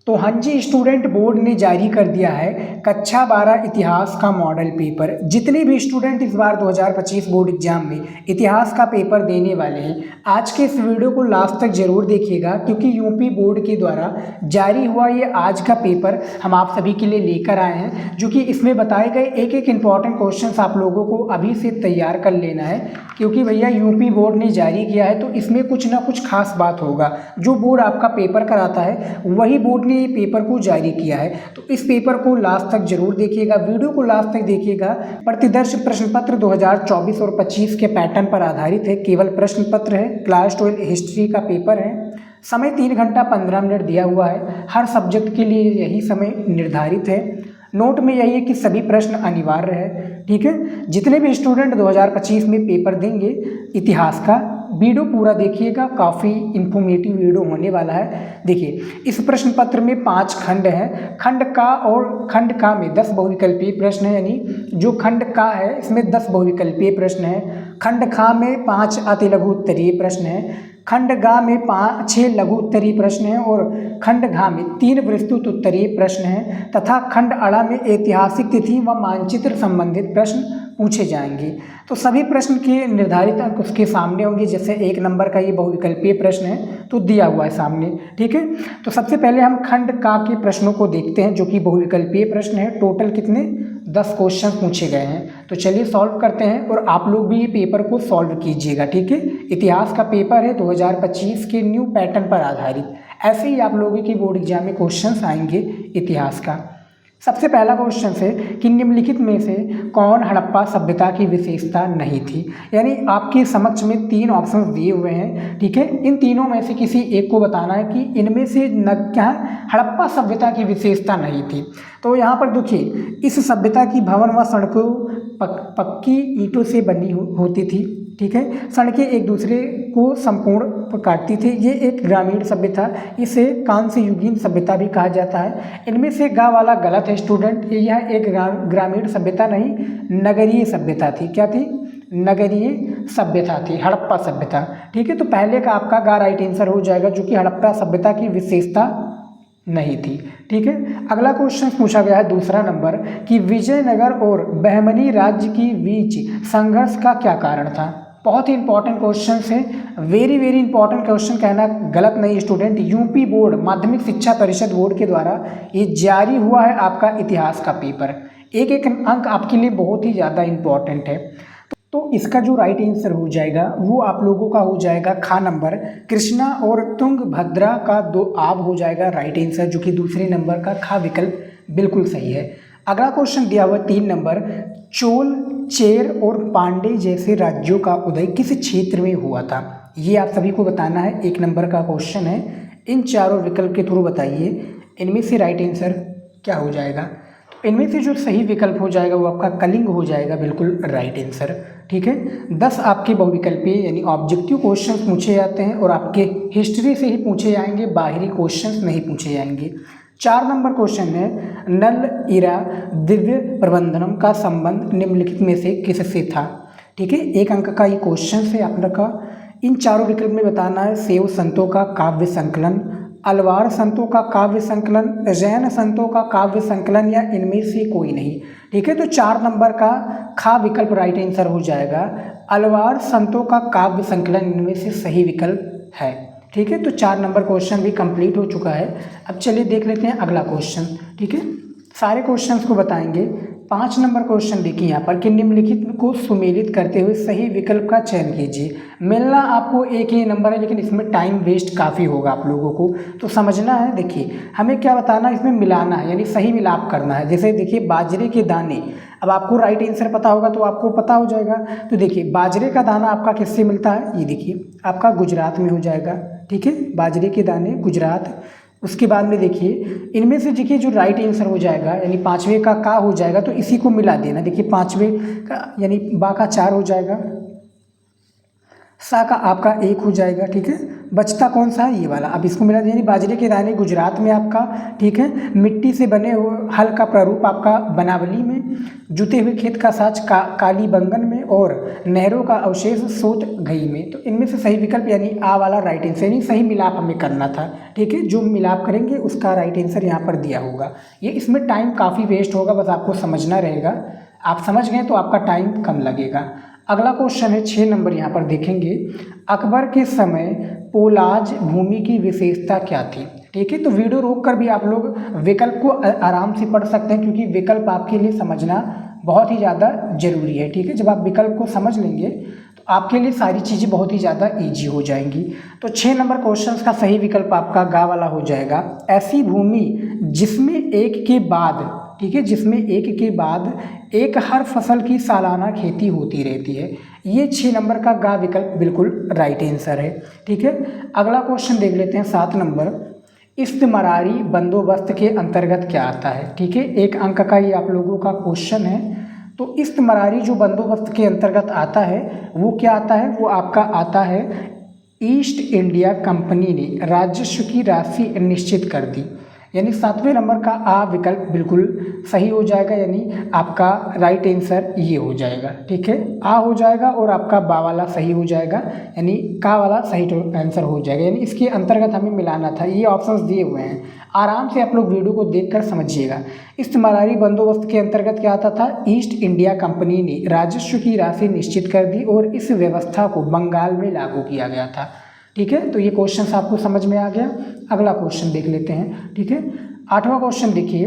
तो हाँ जी, student board ने जारी कर दिया है कक्षा 12 इतिहास का मॉडल पेपर। जितने भी स्टूडेंट इस बार 2025 बोर्ड एग्जाम में इतिहास का पेपर देने वाले हैं, आज के इस वीडियो को लास्ट तक जरूर देखिएगा, क्योंकि यूपी बोर्ड के द्वारा जारी हुआ ये आज का पेपर हम आप सभी के लिए लेकर आए हैं, जो कि इसमें बताए गए एक एक इम्पॉर्टेंट क्वेश्चन आप लोगों को अभी से तैयार कर लेना है, क्योंकि भैया यूपी बोर्ड ने जारी किया है तो इसमें कुछ ना कुछ खास बात होगा। जो बोर्ड आपका पेपर कराता है वही बोर्ड ने ये पेपर को जारी किया है, तो इस पेपर को लास्ट तक जरूर देखिएगा, वीडियो को लास्ट तक देखिएगा। प्रतिदर्श प्रश्न पत्र 2024 और 25 के पैटर्न पर आधारित है, केवल प्रश्न पत्र है, क्लास 12 हिस्ट्री का पेपर है। समय 3 घंटा 15 मिनट दिया हुआ है, हर सब्जेक्ट के लिए यही समय निर्धारित है। नोट में यही है कि सभी प्रश्न अनिवार्य है, ठीक है। जितने भी स्टूडेंट 2025 में पेपर देंगे इतिहास का, वीडियो पूरा देखिएगा, काफ़ी इन्फॉर्मेटिव वीडियो होने वाला है। देखिए, इस प्रश्न पत्र में 5 खंड हैं। खंड का और खंड का में 10 बहुविकल्पीय प्रश्न है, यानी जो खंड का है इसमें 10 बहुविकल्पीय प्रश्न हैं। खंड खा में 5 अति लघु उत्तरीय प्रश्न हैं। खंड गा में 6 लघु उत्तरीय प्रश्न हैं और खंड घा में 3 विस्तृत उत्तरीय प्रश्न हैं, तथा खंड अड़ा में ऐतिहासिक तिथि व मानचित्र संबंधित प्रश्न पूछे जाएंगे। तो सभी प्रश्न के निर्धारित अंक उसके सामने होंगे। जैसे 1 नंबर का ये बहुविकल्पीय प्रश्न है तो दिया हुआ है सामने, ठीक है। तो सबसे पहले हम खंड का के प्रश्नों को देखते हैं, जो कि बहुविकल्पीय प्रश्न है। टोटल कितने 10 क्वेश्चन पूछे गए हैं, तो चलिए सॉल्व करते हैं और आप लोग भी ये पेपर को सॉल्व कीजिएगा, ठीक है। इतिहास का पेपर है 2025 के न्यू पैटर्न पर आधारित। ऐसे ही आप लोगों के बोर्ड एग्जाम में क्वेश्चन आएंगे इतिहास का। सबसे पहला क्वेश्चन है कि निम्नलिखित में से कौन हड़प्पा सभ्यता की विशेषता नहीं थी। यानी आपके समक्ष में 3 ऑप्शन दिए हुए हैं, ठीक है। इन तीनों में से किसी एक को बताना है कि इनमें से क्या हड़प्पा सभ्यता की विशेषता नहीं थी। तो यहाँ पर देखिए, इस सभ्यता की भवन व सड़कों पक्की ईंटों से बनी होती थी, ठीक है। सड़कें एक दूसरे को संपूर्ण काटती थी। ये एक ग्रामीण सभ्यता, इसे कांस्य युगीन सभ्यता भी कहा जाता है। इनमें से गा वाला गलत है स्टूडेंट, यह एक ग्रामीण सभ्यता नहीं, नगरीय सभ्यता थी। क्या थी? नगरीय सभ्यता थी, हड़प्पा सभ्यता, ठीक है। तो पहले का आपका गा राइट आंसर हो जाएगा, जो कि हड़प्पा सभ्यता की विशेषता नहीं थी, ठीक है। अगला क्वेश्चन पूछा गया है दूसरा नंबर कि विजयनगर और बहमनी राज्य के बीच संघर्ष का क्या कारण था। बहुत ही इंपॉर्टेंट क्वेश्चन है, वेरी इंपॉर्टेंट क्वेश्चन कहना गलत नहीं स्टूडेंट। यूपी बोर्ड माध्यमिक शिक्षा परिषद बोर्ड के द्वारा ये जारी हुआ है आपका इतिहास का पेपर। एक एक अंक आपके लिए बहुत ही ज़्यादा इंपॉर्टेंट है। तो इसका जो राइट आंसर हो जाएगा वो आप लोगों का हो जाएगा खा नंबर, कृष्णा और तुंगभद्रा का 2 आब हो जाएगा राइट आंसर, जो कि दूसरे नंबर का खा विकल्प बिल्कुल सही है। अगला क्वेश्चन दिया हुआ 3 नंबर, चोल, चेर और पांडे जैसे राज्यों का उदय किस क्षेत्र में हुआ था। ये आप सभी को बताना है, 1 नंबर का क्वेश्चन है। इन चारों विकल्प के थ्रू बताइए इनमें से राइट आंसर क्या हो जाएगा। इनमें से जो सही विकल्प हो जाएगा वो आपका कलिंग हो जाएगा, बिल्कुल राइट आंसर, ठीक है। 10 आपके बहुविकल्पीय यानी ऑब्जेक्टिव क्वेश्चन पूछे जाते हैं और आपके हिस्ट्री से ही पूछे जाएंगे, बाहरी क्वेश्चन नहीं पूछे जाएंगे। 4 नंबर क्वेश्चन है, नल इरा दिव्य प्रबंधनम का संबंध निम्नलिखित में से किससे था, ठीक है। 1 अंक का ये क्वेश्चन है आपका। इन चारों विकल्प में बताना है शैव संतों का काव्य संकलन, अलवार संतों का काव्य संकलन, जैन संतों का काव्य संकलन, या इनमें से कोई नहीं, ठीक है। तो 4 नंबर का खा विकल्प राइट आंसर हो जाएगा। अलवार संतों का काव्य संकलन इनमें से सही विकल्प है, ठीक है। तो 4 नंबर क्वेश्चन भी कंप्लीट हो चुका है। अब चलिए देख लेते हैं अगला क्वेश्चन, ठीक है। सारे क्वेश्चंस को बताएंगे। 5 नंबर क्वेश्चन देखिए यहाँ पर कि निम्नलिखित को सुमेलित करते हुए सही विकल्प का चयन कीजिए। मिलना आपको एक ही नंबर है, लेकिन इसमें टाइम वेस्ट काफ़ी होगा आप लोगों को, तो समझना है। देखिए, हमें क्या बताना है, इसमें मिलाना है, यानी सही मिलाप करना है। जैसे देखिए, बाजरे के दाने, अब आपको राइट आंसर पता होगा तो आपको पता हो जाएगा। तो देखिए, बाजरे का दाना आपका किससे मिलता है, ये देखिए आपका गुजरात में हो जाएगा, ठीक है। बाजरे के दाने गुजरात। उसके बाद में देखिए, इनमें से देखिए जो राइट आंसर हो जाएगा, यानी 5वें का हो जाएगा, तो इसी को मिला देना। देखिए 5वें का यानी बा का 4 हो जाएगा, सा का आपका 1 हो जाएगा, ठीक है। बचता कौन सा है, ये वाला। अब इसको मिला यानी बाजरे के दाने गुजरात में आपका, ठीक है। मिट्टी से बने हुए हल का प्रारूप आपका बनावली में, जुते हुए खेत का साज कालीबंगन में, और नहरों का अवशेष सोत घई में। तो इनमें से सही विकल्प यानी आ वाला राइट आंसर, यानी सही मिलाप हमें करना था, ठीक है। जो मिलाप करेंगे उसका राइट आंसर यहाँ पर दिया होगा। ये इसमें टाइम काफ़ी वेस्ट होगा, बस आपको समझना रहेगा। आप समझ गए तो आपका टाइम कम लगेगा। अगला क्वेश्चन है 6 नंबर, यहाँ पर देखेंगे। अकबर के समय पोलाज भूमि की विशेषता क्या थी, ठीक है। तो वीडियो रोक कर भी आप लोग विकल्प को आराम से पढ़ सकते हैं, क्योंकि विकल्प आपके लिए समझना बहुत ही ज़्यादा जरूरी है, ठीक है। जब आप विकल्प को समझ लेंगे तो आपके लिए सारी चीज़ें बहुत ही ज़्यादा ईजी हो जाएंगी। तो 6 नंबर क्वेश्चन का सही विकल्प आपका गा वाला हो जाएगा। ऐसी भूमि जिसमें एक के बाद, ठीक है, जिसमें एक के बाद एक हर फसल की सालाना खेती होती रहती है, ये 6 नंबर का गा विकल्प बिल्कुल राइट आंसर है, ठीक है। अगला क्वेश्चन देख लेते हैं 7 नंबर। इस्तेमारी बंदोबस्त के अंतर्गत क्या आता है, ठीक है। 1 अंक का ये आप लोगों का क्वेश्चन है। तो इस्तेमारी जो बंदोबस्त के अंतर्गत आता है वो क्या आता है, वो आपका आता है ईस्ट इंडिया कंपनी ने राजस्व की राशि निश्चित कर दी, यानी 7वें नंबर का आ विकल्प बिल्कुल सही हो जाएगा, यानी आपका राइट आंसर ये हो जाएगा, ठीक है। आ हो जाएगा और आपका बा वाला सही हो जाएगा, यानी का वाला सही आंसर हो जाएगा, यानी इसके अंतर्गत हमें मिलाना था। ये ऑप्शंस दिए हुए हैं, आराम से आप लोग वीडियो को देखकर समझिएगा। इस्तेमारी बंदोबस्त के अंतर्गत क्या आता था, ईस्ट इंडिया कंपनी ने राजस्व की राशि निश्चित कर दी और इस व्यवस्था को बंगाल में लागू किया गया था, ठीक है। तो ये क्वेश्चन आपको समझ में आ गया। अगला क्वेश्चन देख लेते हैं, ठीक है। 8वां क्वेश्चन देखिए।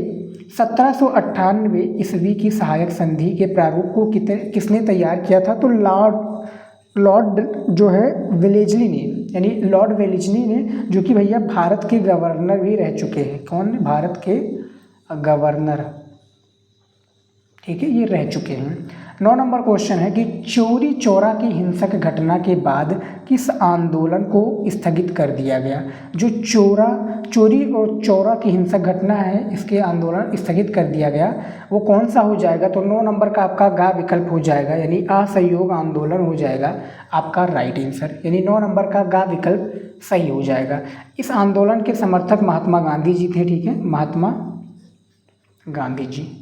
1798 ईस्वी की सहायक संधि के प्रारूप को किसने तैयार किया था, तो लॉर्ड जो है वेलेस्ली ने, यानी लॉर्ड वेलेस्ली ने, जो कि भैया भारत के गवर्नर भी रह चुके हैं। कौन, भारत के गवर्नर, ठीक है, ये रह चुके हैं। 9 नंबर क्वेश्चन है कि चौरी चौरा की हिंसक घटना के बाद किस आंदोलन को स्थगित कर दिया गया। जो चोरी और चौरा की हिंसक घटना है, इसके आंदोलन स्थगित कर दिया गया, वो कौन सा हो जाएगा, तो 9 नंबर का आपका गा विकल्प हो जाएगा, यानी असहयोग आंदोलन हो जाएगा आपका राइट आंसर, यानी 9 नंबर का गा विकल्प सही हो जाएगा। इस आंदोलन के समर्थक महात्मा गांधी जी थे, ठीक है, महात्मा गांधी जी,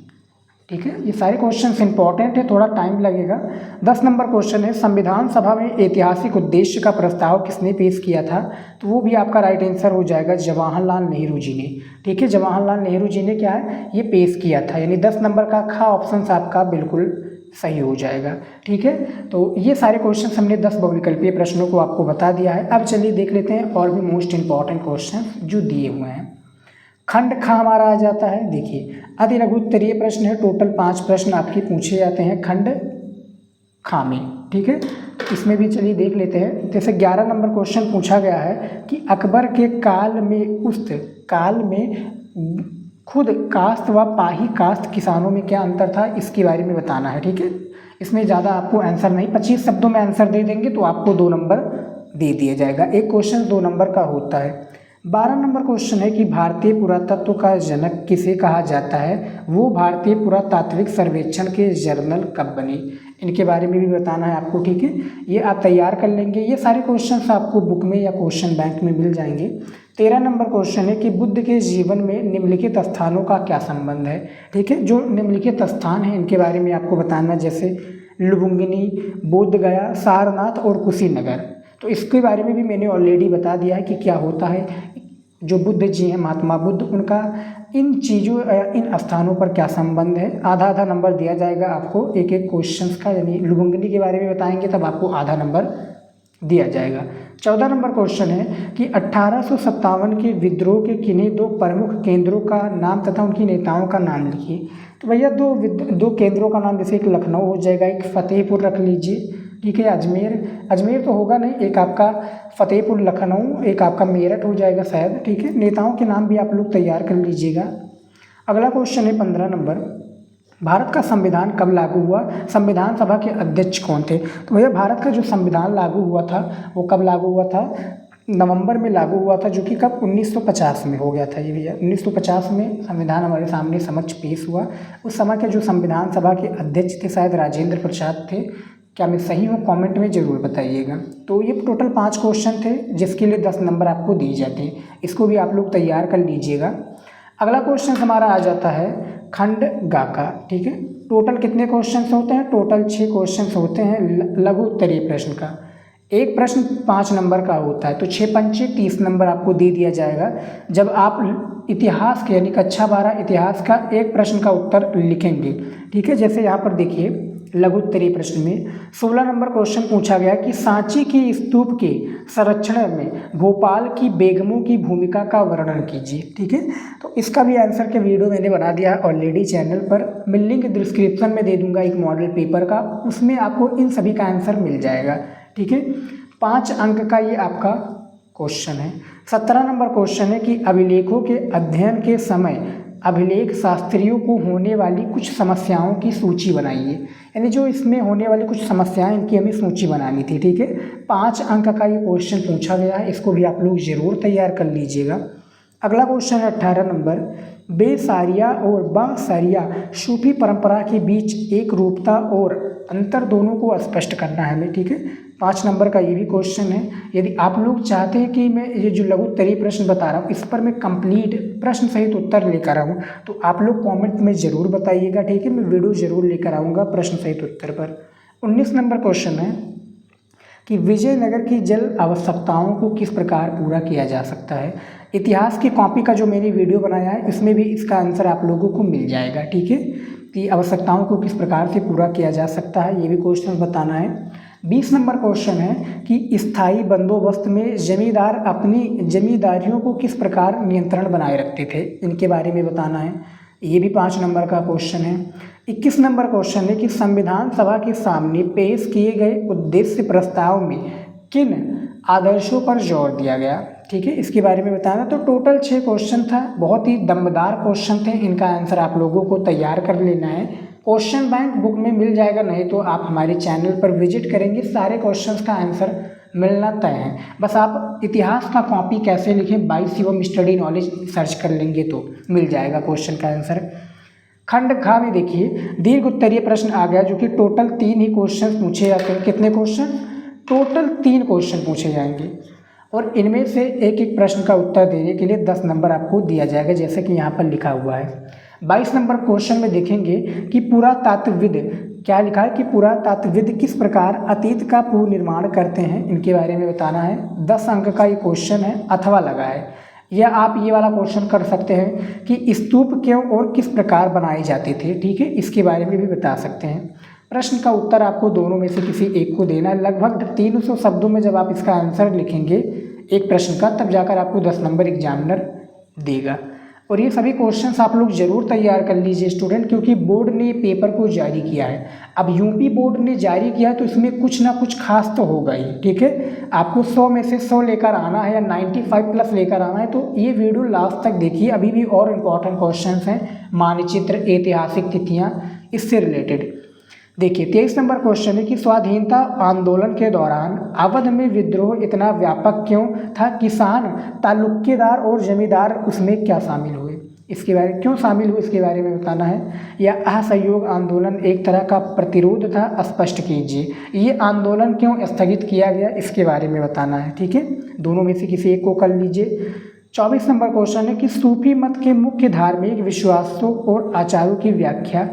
ठीक है। ये सारे क्वेश्चंस इंपॉर्टेंट है, थोड़ा टाइम लगेगा। 10 नंबर क्वेश्चन है। संविधान सभा में ऐतिहासिक उद्देश्य का प्रस्ताव किसने पेश किया था, तो वो भी आपका राइट आंसर हो जाएगा जवाहरलाल नेहरू जी ने, ठीक है। जवाहरलाल नेहरू जी ने क्या है, ये पेश किया था, यानी 10 नंबर का खा ऑप्शन आपका बिल्कुल सही हो जाएगा, ठीक है। तो ये सारे क्वेश्चन हमने 10 बहुविकल्पीय प्रश्नों को आपको बता दिया है। अब चलिए देख लेते हैं और भी मोस्ट इंपॉर्टेंट क्वेश्चन जो दिए हुए हैं। खंड खा हमारा आ जाता है, देखिए अति लघु उत्तरीय प्रश्न है, टोटल 5 प्रश्न आपके पूछे जाते हैं खंड खा में, ठीक है। इसमें भी चलिए देख लेते हैं। जैसे 11 नंबर क्वेश्चन पूछा गया है कि अकबर के काल में काल में खुद कास्त व पाही कास्त किसानों में क्या अंतर था, इसके बारे में बताना है, ठीक है। इसमें ज़्यादा आपको आंसर नहीं, 25 शब्दों में आंसर दे देंगे तो आपको 2 नंबर दे दिया जाएगा। एक क्वेश्चन 2 नंबर का होता है। 12 नंबर क्वेश्चन है कि भारतीय पुरातत्व का जनक किसे कहा जाता है, वो भारतीय पुरातात्विक सर्वेक्षण के जर्नल कब बने, इनके बारे में भी बताना है आपको, ठीक है। ये आप तैयार कर लेंगे, ये सारे क्वेश्चंस आपको बुक में या क्वेश्चन बैंक में मिल जाएंगे। 13 नंबर क्वेश्चन है कि बुद्ध के जीवन में निम्नलिखित स्थानों का क्या संबंध है, ठीक है। जो निम्नलिखित स्थान है इनके बारे में आपको बताना, जैसे लुम्बिनी, बोध गया, सारनाथ और कुशीनगर। तो इसके बारे में भी मैंने ऑलरेडी बता दिया है कि क्या होता है। जो बुद्ध जी हैं, महात्मा बुद्ध, उनका इन चीज़ों इन स्थानों पर क्या संबंध है, आधा आधा नंबर दिया जाएगा आपको एक एक क्वेश्चन का, यानी लुम्बिनी के बारे में बताएंगे तब आपको आधा नंबर दिया जाएगा। 14 नंबर क्वेश्चन है कि 1857 के विद्रोह के किन्हीं 2 प्रमुख केंद्रों का नाम तथा उनकी नेताओं का नाम लिखिए। तो भैया दो केंद्रों का नाम, जैसे एक लखनऊ हो जाएगा, एक फतेहपुर रख लीजिए, ठीक है। अजमेर तो होगा नहीं, एक आपका फतेहपुर लखनऊ, एक आपका मेरठ हो जाएगा शायद, ठीक है। नेताओं के नाम भी आप लोग तैयार कर लीजिएगा। अगला क्वेश्चन है 15 नंबर। भारत का संविधान कब लागू हुआ, संविधान सभा के अध्यक्ष कौन थे। तो भैया भारत का जो संविधान लागू हुआ था वो कब लागू हुआ था, नवंबर में लागू हुआ था, जो कि कब 1950 में हो गया था। ये भैया 1950 में संविधान हमारे सामने समक्ष पेश हुआ। उस समय के जो संविधान सभा के अध्यक्ष थे शायद राजेंद्र प्रसाद थे, क्या मैं सही हूँ कमेंट में ज़रूर बताइएगा। तो ये टोटल 5 क्वेश्चन थे जिसके लिए 10 नंबर आपको दिए जाते हैं, इसको भी आप लोग तैयार कर लीजिएगा। अगला क्वेश्चन हमारा आ जाता है खंड गा का। ठीक है, टोटल कितने क्वेश्चन होते हैं? टोटल 6 क्वेश्चन होते हैं लघु उत्तरीय प्रश्न का। एक प्रश्न 5 नंबर का होता है, तो 6 पंचे 30 नंबर आपको दे दिया जाएगा जब आप इतिहास के यानी कक्षा 12 इतिहास का एक प्रश्न का उत्तर लिखेंगे। ठीक है, जैसे यहाँ पर देखिए लघु उत्तरीय प्रश्न में 16 नंबर क्वेश्चन पूछा गया कि सांची की स्तूप के संरक्षण में भोपाल की बेगमों की भूमिका का वर्णन कीजिए। ठीक है, तो इसका भी आंसर के वीडियो मैंने बना दिया है ऑलरेडी चैनल पर, मैं लिंक डिस्क्रिप्शन में दे दूंगा एक मॉडल पेपर का, उसमें आपको इन सभी का आंसर मिल जाएगा। ठीक है, 5 अंक का ये आपका क्वेश्चन है। 17 नंबर क्वेश्चन है कि अभिलेखों के अध्ययन के समय अभिलेख शास्त्रियों को होने वाली कुछ समस्याओं की सूची बनाइए। यानी जो इसमें होने वाली कुछ समस्याएं इनकी हमें सूची बनानी थी। ठीक है, 5 अंक का ये क्वेश्चन पूछा गया है, इसको भी आप लोग ज़रूर तैयार कर लीजिएगा। अगला क्वेश्चन है 18 नंबर, बेसारिया और बासारिया सूफी परंपरा के बीच एक रूपता और अंतर दोनों को स्पष्ट करना है हमें। ठीक है, 5 नंबर का ये भी क्वेश्चन है। यदि आप लोग चाहते हैं कि मैं ये जो लघु उत्तरीय प्रश्न बता रहा हूँ इस पर मैं कंप्लीट प्रश्न सहित उत्तर लेकर आऊँ तो आप लोग कमेंट में ज़रूर बताइएगा। ठीक है, मैं वीडियो ज़रूर लेकर आऊँगा प्रश्न सहित उत्तर पर। 19 नंबर क्वेश्चन है कि विजयनगर की जल आवश्यकताओं को किस प्रकार पूरा किया जा सकता है। इतिहास की कॉपी का जो मैंने वीडियो बनाया है इसमें भी इसका आंसर आप लोगों को मिल जाएगा। ठीक है, कि आवश्यकताओं को किस प्रकार से पूरा किया जा सकता है, ये भी क्वेश्चन बताना है। 20 नंबर क्वेश्चन है कि स्थायी बंदोबस्त में जमींदार अपनी जमींदारियों को किस प्रकार नियंत्रण बनाए रखते थे, इनके बारे में बताना है। ये भी 5 नंबर का क्वेश्चन है। 21 नंबर क्वेश्चन है कि संविधान सभा के सामने पेश किए गए उद्देश्य प्रस्ताव में किन आदर्शों पर जोर दिया गया। ठीक है, इसके बारे में बताना। तो टोटल 6 क्वेश्चन था, बहुत ही दमदार क्वेश्चन थे, इनका आंसर आप लोगों को तैयार कर लेना है। क्वेश्चन बैंक बुक में मिल जाएगा, नहीं तो आप हमारे चैनल पर विजिट करेंगे, सारे क्वेश्चंस का आंसर मिलना तय है। बस आप इतिहास का कॉपी कैसे लिखें by Shivam study knowledge search कर लेंगे तो मिल जाएगा क्वेश्चन का आंसर। खंड खा में देखिए दीर्घ उत्तरीय प्रश्न आ गया जो कि टोटल 3 ही क्वेश्चन पूछे जाते हैं। कितने क्वेश्चन? टोटल 3 क्वेश्चन पूछे जाएंगे और इनमें से एक एक प्रश्न का उत्तर देने के लिए 10 नंबर आपको दिया जाएगा, जैसे कि यहाँ पर लिखा हुआ है। 22 नंबर क्वेश्चन में देखेंगे कि पुरातात्वविद, क्या लिखा है कि पुरातात्वविद किस प्रकार अतीत का पुनर्निर्माण करते हैं, इनके बारे में बताना है। 10 अंक का ये क्वेश्चन है, अथवा लगा है। या आप ये वाला क्वेश्चन कर सकते हैं कि स्तूप क्यों और किस प्रकार बनाए जाते थे। ठीक है, इसके बारे में भी बता सकते हैं। प्रश्न का उत्तर आपको दोनों में से किसी एक को देना है। लगभग 300 शब्दों में जब आप इसका आंसर लिखेंगे एक प्रश्न का, तब जाकर आपको 10 नंबर एग्जामिनर देगा। और ये सभी क्वेश्चंस आप लोग ज़रूर तैयार कर लीजिए स्टूडेंट, क्योंकि बोर्ड ने पेपर को जारी किया है। अब यूपी बोर्ड ने जारी किया तो इसमें कुछ ना कुछ खास तो होगा ही। ठीक है, आपको 100 में से 100 लेकर आना है या 95 प्लस लेकर आना है, तो ये वीडियो लास्ट तक देखिए। अभी भी और इम्पॉर्टेंट क्वेश्चंस हैं, मानचित्र, ऐतिहासिक तिथियाँ, इससे रिलेटेड। देखिए 23 नंबर क्वेश्चन है कि स्वाधीनता आंदोलन के दौरान अवध में विद्रोह इतना व्यापक क्यों था, किसान, तालुकेदार और जमींदार उसमें क्या शामिल हुए, इसके बारे क्यों शामिल हुए इसके बारे में बताना है। या असहयोग आंदोलन एक तरह का प्रतिरोध था, स्पष्ट कीजिए। ये आंदोलन क्यों स्थगित किया गया, इसके बारे में बताना है। ठीक है, दोनों में से किसी एक को कर लीजिए। 24 नंबर क्वेश्चन है कि सूफी मत के मुख्य धार्मिक विश्वासों और आचारों की व्याख्या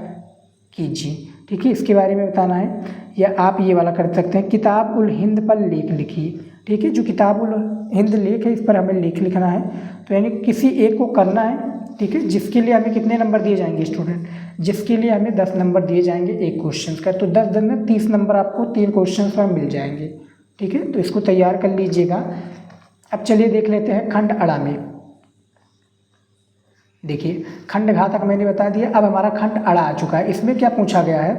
कीजिए। ठीक है, इसके बारे में बताना है। या आप ये वाला कर सकते हैं, किताब उल हिंद पर लेख लिखिए। ठीक है, जो किताब उल हिंद लेख है इस पर हमें लेख लिखना है, तो यानी किसी एक को करना है। ठीक है, जिसके लिए हमें कितने नंबर दिए जाएंगे स्टूडेंट, जिसके लिए हमें 10 नंबर दिए जाएंगे एक क्वेश्चन का। तो 10 दिन में 30 नंबर आपको 3 क्वेश्चन पर मिल जाएंगे। ठीक है, तो इसको तैयार कर लीजिएगा। अब चलिए देख लेते हैं खंड अड़ा में। देखिए खंड घा तक मैंने बता दिया, अब हमारा खंड अड़ा आ चुका है। इसमें क्या पूछा गया है,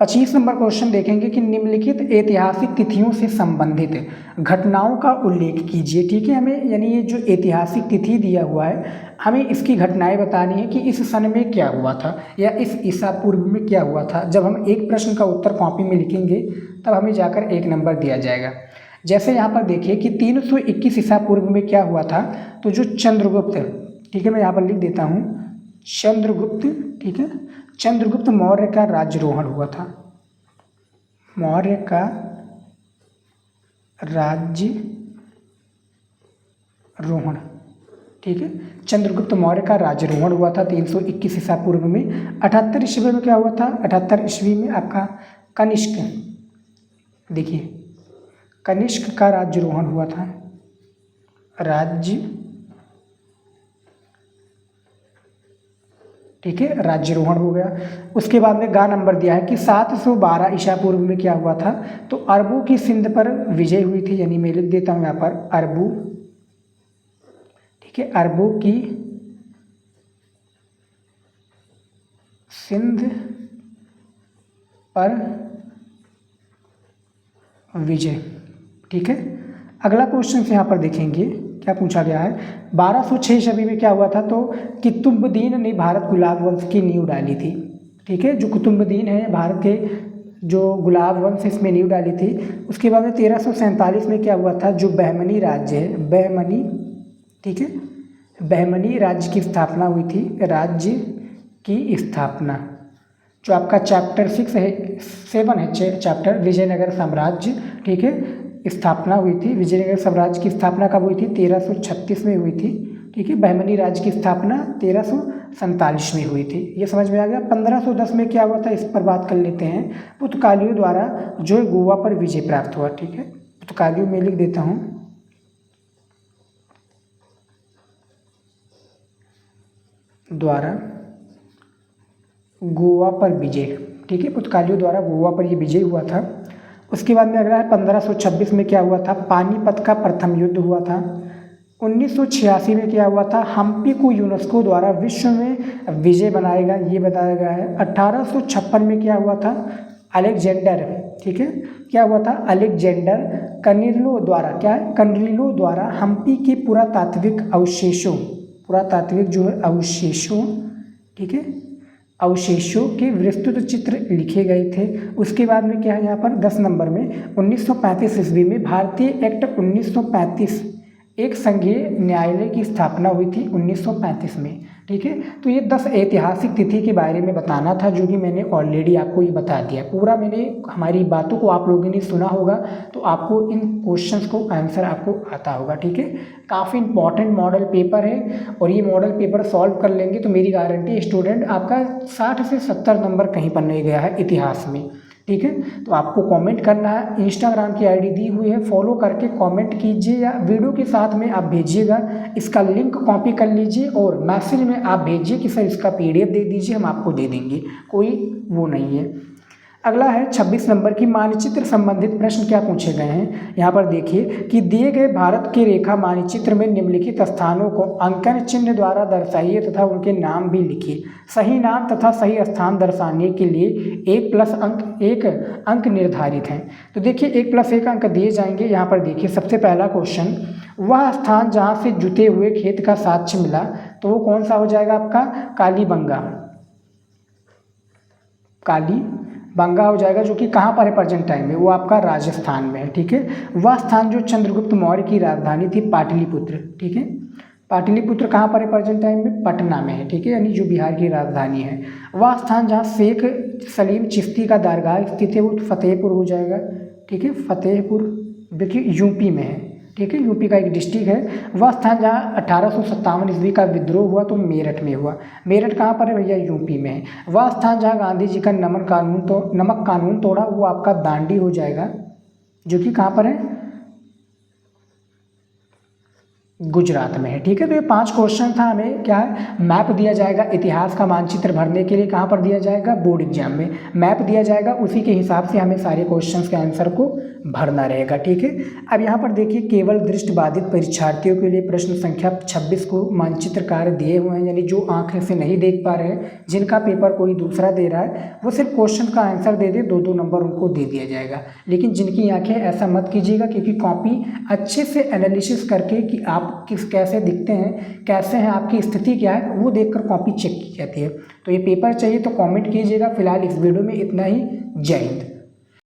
25 नंबर क्वेश्चन देखेंगे कि निम्नलिखित ऐतिहासिक तिथियों से संबंधित घटनाओं का उल्लेख कीजिए। ठीक है, हमें यानी ये जो ऐतिहासिक तिथि दिया हुआ है हमें इसकी घटनाएं बतानी है कि इस सन में क्या हुआ था या इस ईसा पूर्व में क्या हुआ था। जब हम एक प्रश्न का उत्तर कॉपी में लिखेंगे तब हमें जाकर 1 नंबर दिया जाएगा। जैसे यहाँ पर देखिए कि 321 ईसा पूर्व में क्या हुआ था, तो जो चंद्रगुप्त, ठीक है मैं यहाँ पर लिख देता हूँ चंद्रगुप्त, ठीक है, चंद्रगुप्त मौर्य का राज्यारोहण हुआ था। मौर्य का राज्यारोहण, ठीक है। चंद्रगुप्त मौर्य का राज्यारोहण हुआ था 321 ईसा पूर्व में। 78 ईस्वी में क्या हुआ था? 78 ईस्वी में आपका कनिष्क, देखिए कनिष्क का राज्यारोहण हुआ था, ठीक है, राज्यारोहण हो गया। उसके बाद में गा नंबर दिया है कि 712 ईसा पूर्व में क्या हुआ था? तो अरबों की सिंध पर विजय हुई थी, यानी मैं लिख देता हूँ यहाँ पर अरबों, ठीक है, अरबों की सिंध पर विजय, ठीक है। अगला क्वेश्चन यहाँ पर देखेंगे क्या पूछा गया है। 1206 ईस्वी में क्या हुआ था? तो कुतुबुद्दीन ने भारत गुलाब वंश की नींव डाली थी, ठीक है। जो कुतुबुद्दीन है भारत के जो गुलाब वंश इसमें नींव डाली थी। उसके बाद में 1347 में क्या हुआ था? जो बहमनी राज्य है, बहमनी, ठीक है, बहमनी राज्य की स्थापना हुई थी, राज्य की स्थापना। जो आपका चैप्टर 7 है चैप्टर विजयनगर साम्राज्य, ठीक है, स्थापना हुई थी। विजयनगर साम्राज्य की स्थापना कब हुई थी? 1336 में हुई थी, ठीक है। बहमनी राज्य की स्थापना 1347 में हुई थी। ये समझ में आ गया। 1510 में क्या हुआ था? इस पर बात कर लेते हैं। पुर्तगालियों द्वारा जो गोवा पर विजय प्राप्त हुआ, ठीक है। पुर्तगालियों में लिख देता हूँ, द्वारा गोवा पर विजय, ठीक है। पुर्तगालियों द्वारा गोवा पर ये विजय हुआ था। उसके बाद में अगला है 1526 में क्या हुआ था? पानीपत का प्रथम युद्ध हुआ था। 1986 में क्या हुआ था? हम्पी को यूनेस्को द्वारा विश्व में विजय बनाएगा, ये बताया गया है। 1856 में क्या हुआ था? अलेक्जेंडर, ठीक है, क्या हुआ था? अलेक्जेंडर कनिर्लो द्वारा, क्या है? कनिर्लो द्वारा हम्पी के पुरातात्विक अवशेषों, पुरातात्विक जो है अवशेषों, ठीक है, अवशेषों के विस्तृत चित्र लिखे गए थे। उसके बाद में क्या है यहाँ पर 10 नंबर में 1935 ईस्वी में भारतीय एक्ट 1935 एक संघीय न्यायालय की स्थापना हुई थी 1935 में, ठीक है। तो ये 10 ऐतिहासिक तिथि के बारे में बताना था, जो कि मैंने ऑलरेडी आपको ये बता दिया। पूरा मैंने हमारी बातों को आप लोगों ने सुना होगा तो आपको इन क्वेश्चंस को आंसर आपको आता होगा, ठीक है। काफ़ी इंपॉर्टेंट मॉडल पेपर है और ये मॉडल पेपर सॉल्व कर लेंगे तो मेरी गारंटी स्टूडेंट आपका 60 से 70 नंबर कहीं पर नहीं गया है इतिहास में, ठीक है। तो आपको कमेंट करना है, इंस्टाग्राम की आईडी दी हुई है, फॉलो करके कमेंट कीजिए या वीडियो के साथ में आप भेजिएगा। इसका लिंक कॉपी कर लीजिए और मैसेज में आप भेजिए कि सर इसका PDF दे दीजिए, हम आपको दे देंगे, कोई वो नहीं है। अगला है 26 नंबर की मानचित्र संबंधित प्रश्न क्या पूछे गए हैं। यहाँ पर देखिए कि दिए गए भारत के रेखा मानचित्र में निम्नलिखित स्थानों को अंकन चिन्ह द्वारा दर्शाइए तथा उनके नाम भी लिखिए। सही नाम तथा सही स्थान दर्शाने के लिए 1 अंक निर्धारित हैं। तो देखिए 1 अंक दिए जाएंगे। यहाँ पर देखिए सबसे पहला क्वेश्चन, वह स्थान जहाँ से जुते हुए खेत का साक्ष्य मिला, तो वो कौन सा हो जाएगा आपका? कालीबंगा, कालीबंगा हो जाएगा, जो कि कहाँ पर है प्रेजेंट टाइम में? वो आपका राजस्थान में है, ठीक है। वह स्थान जो चंद्रगुप्त मौर्य की राजधानी थी पाटलिपुत्र, ठीक है। पाटलिपुत्र कहाँ पर है प्रेजेंट टाइम में? पटना में है, ठीक है, यानी जो बिहार की राजधानी है। वह स्थान जहाँ शेख सलीम चिश्ती का दरगाह स्थित है वो फतेहपुर हो जाएगा, ठीक है। फतेहपुर देखिए यूपी में है, ठीक है, यूपी का एक डिस्ट्रिक्ट है। वह स्थान जहाँ 1857 ईस्वी का विद्रोह हुआ तो मेरठ में हुआ। मेरठ कहाँ पर है भैया? यूपी में है। वह स्थान जहाँ गांधी जी का नमक कानून तोड़ा वो आपका दांडी हो जाएगा, जो कि कहाँ पर है? गुजरात में है, ठीक है। तो ये 5 क्वेश्चन था। हमें क्या है? मैप दिया जाएगा इतिहास का मानचित्र भरने के लिए। कहाँ पर दिया जाएगा? बोर्ड एग्जाम में मैप दिया जाएगा, उसी के हिसाब से हमें सारे क्वेश्चंस के आंसर को भरना रहेगा, ठीक है। अब यहाँ पर देखिए केवल दृष्टिबाधित परीक्षार्थियों के लिए प्रश्न संख्या 26 को मानचित्र कार्य दिए हुए हैं, यानी जो आंखें से नहीं देख पा रहे हैं, जिनका पेपर कोई दूसरा दे रहा है, वो सिर्फ क्वेश्चन का आंसर दे दे, 2-2 नंबर उनको दे दिया जाएगा। लेकिन जिनकी आंखें, ऐसा मत कीजिएगा, क्योंकि कॉपी अच्छे से एनालिसिस करके कि आप कैसे दिखते हैं, कैसे हैं, आपकी स्थिति क्या है, वो देखकर कॉपी चेक की जाती है। तो ये पेपर चाहिए तो कमेंट कीजिएगा। फिलहाल इस वीडियो में इतना ही। जय हिंद।